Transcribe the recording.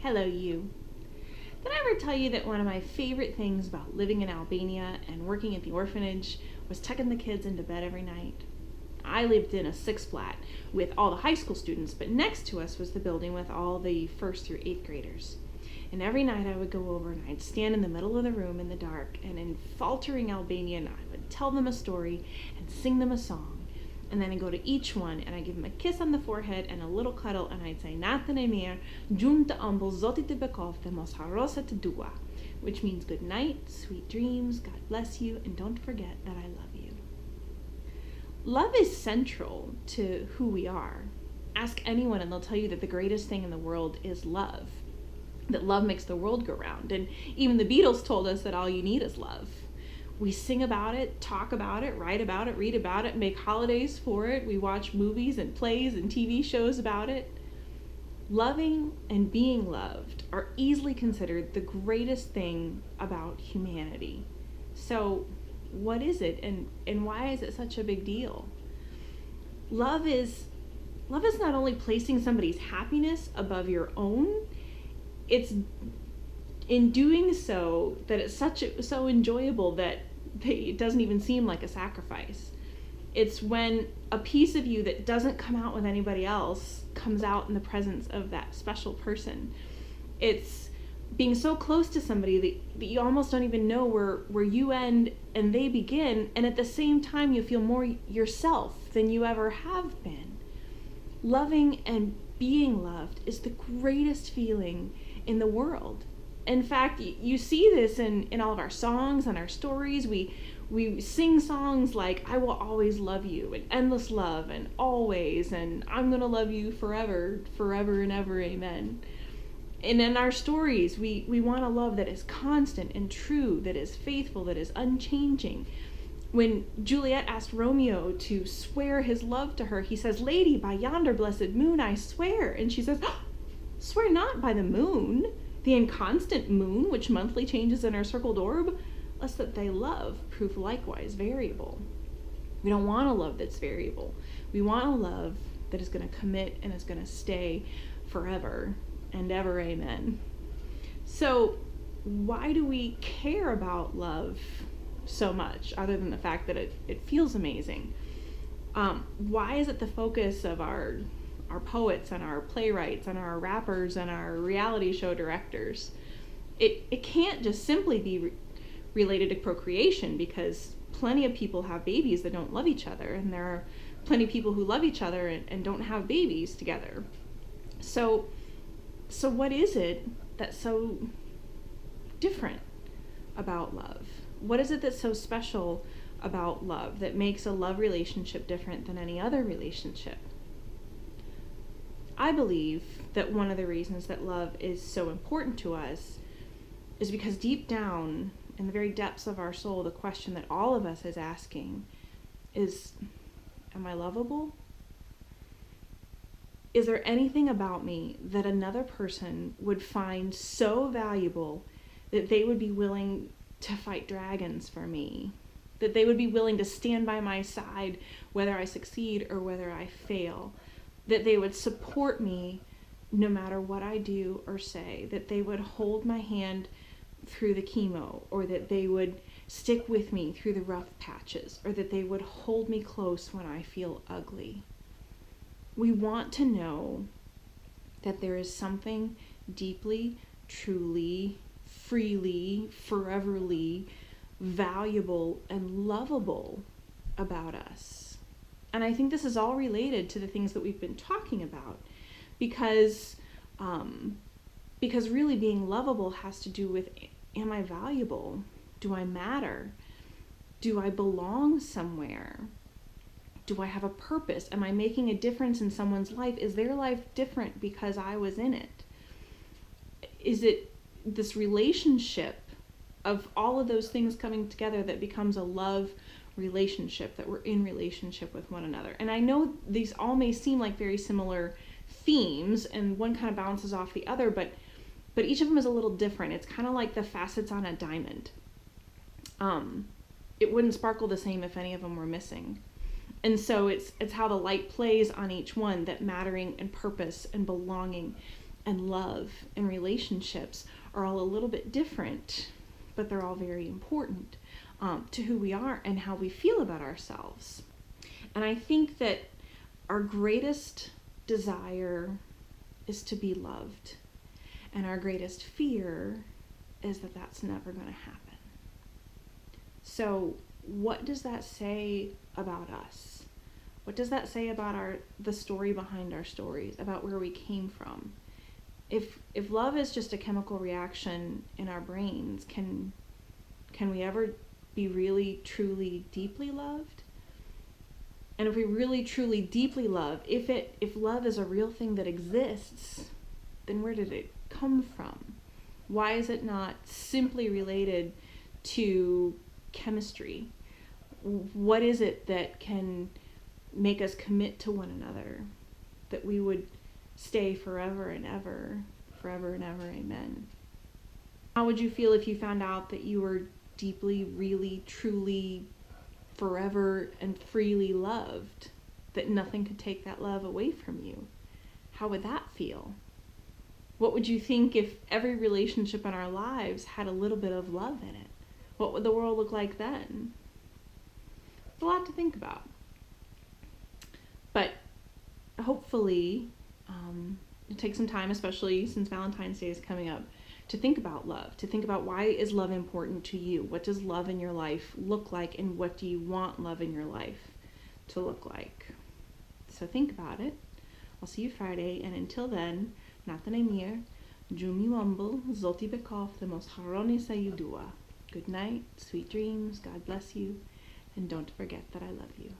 Hello, you. Did I ever tell you that one of my favorite things about living in Albania and working at the orphanage was tucking the kids into bed every night? I lived in a six flat with all the high school students, but next to us was the building with all the first through eighth graders. And every night I would go over and I'd stand in the middle of the room in the dark, and in faltering Albanian, I would tell them a story and sing them a song. And then I'd go to each one and I'd give them a kiss on the forehead and a little cuddle, and I'd say, Nathan e mir, gjum të ëmbël, Zoti të bekoftë, mos harrose të dua, which means good night, sweet dreams, God bless you, and don't forget that I love you. Love is central to who we are. Ask anyone and they'll tell you that the greatest thing in the world is love. That love makes the world go round. And even the Beatles told us that all you need is love. We sing about it, talk about it, write about it, read about it, make holidays for it. We watch movies and plays and TV shows about it. Loving and being loved are easily considered the greatest thing about humanity. So what is it, and why is it such a big deal? Love is not only placing somebody's happiness above your own, it's in doing so that it's so enjoyable that it doesn't even seem like a sacrifice. It's when a piece of you that doesn't come out with anybody else comes out in the presence of that special person. It's being so close to somebody that you almost don't even know where you end and they begin, and at the same time you feel more yourself than you ever have been. Loving and being loved is the greatest feeling in the world. In fact, you see this in all of our songs and our stories. We sing songs like I will always love you and endless love and always and I'm gonna love you forever and ever, amen. And in our stories, we want a love that is constant and true, that is faithful, that is unchanging. When Juliet asked Romeo to swear his love to her, he says, Lady, by yonder blessed moon I swear. And she says, swear not by the moon, the inconstant moon, which monthly changes in our circled orb, lest that thy love prove likewise variable. We don't want a love that's variable. We want a love that is going to commit and is going to stay forever and ever, amen. So why do we care about love so much, other than the fact that it feels amazing? Why is it the focus of our poets and our playwrights and our rappers and our reality show directors? It can't just simply be related to procreation, because plenty of people have babies that don't love each other, and there are plenty of people who love each other and don't have babies together. So what is it that's so different about love? What is it that's so special about love that makes a love relationship different than any other relationship? I believe that one of the reasons that love is so important to us is because deep down, in the very depths of our soul, the question that all of us is asking is, am I lovable? Is there anything about me that another person would find so valuable that they would be willing to fight dragons for me? That they would be willing to stand by my side whether I succeed or whether I fail? That they would support me no matter what I do or say? That they would hold my hand through the chemo, or that they would stick with me through the rough patches, or that they would hold me close when I feel ugly? We want to know that there is something deeply, truly, freely, foreverly valuable and lovable about us. And I think this is all related to the things that we've been talking about, because really being lovable has to do with, am I valuable? Do I matter? Do I belong somewhere? Do I have a purpose? Am I making a difference in someone's life? Is their life different because I was in it? Is it this relationship of all of those things coming together that becomes a love relationship, that we're in relationship with one another? And I know these all may seem like very similar themes, and one kind of bounces off the other, but each of them is a little different. It's kind of like the facets on a diamond. It wouldn't sparkle the same if any of them were missing. And so it's how the light plays on each one that mattering and purpose and belonging and love and relationships are all a little bit different, but they're all very important to who we are and how we feel about ourselves. And I think that our greatest desire is to be loved, and our greatest fear is that that's never going to happen. So what does that say about us? What does that say about the story behind our stories, about where we came from? If love is just a chemical reaction in our brains, can we ever be really, truly, deeply loved? And if we really, truly, deeply love, if love is a real thing that exists, then where did it come from? Why is it not simply related to chemistry? What is it that can make us commit to one another, that we would stay forever and ever, amen? How would you feel if you found out that you were deeply, really, truly, forever and freely loved, that nothing could take that love away from you? How would that feel? What would you think if every relationship in our lives had a little bit of love in it? What would the world look like then? It's a lot to think about. But hopefully, take some time, especially since Valentine's Day is coming up, to think about love, to think about, why is love important to you? What does love in your life look like, and what do you want love in your life to look like? So think about it. I'll see you Friday, and until then, Nathan Emir, Jumi Wumble, Zolti Bekov, the most Haroni Sayudua. Good night, sweet dreams, God bless you, and don't forget that I love you.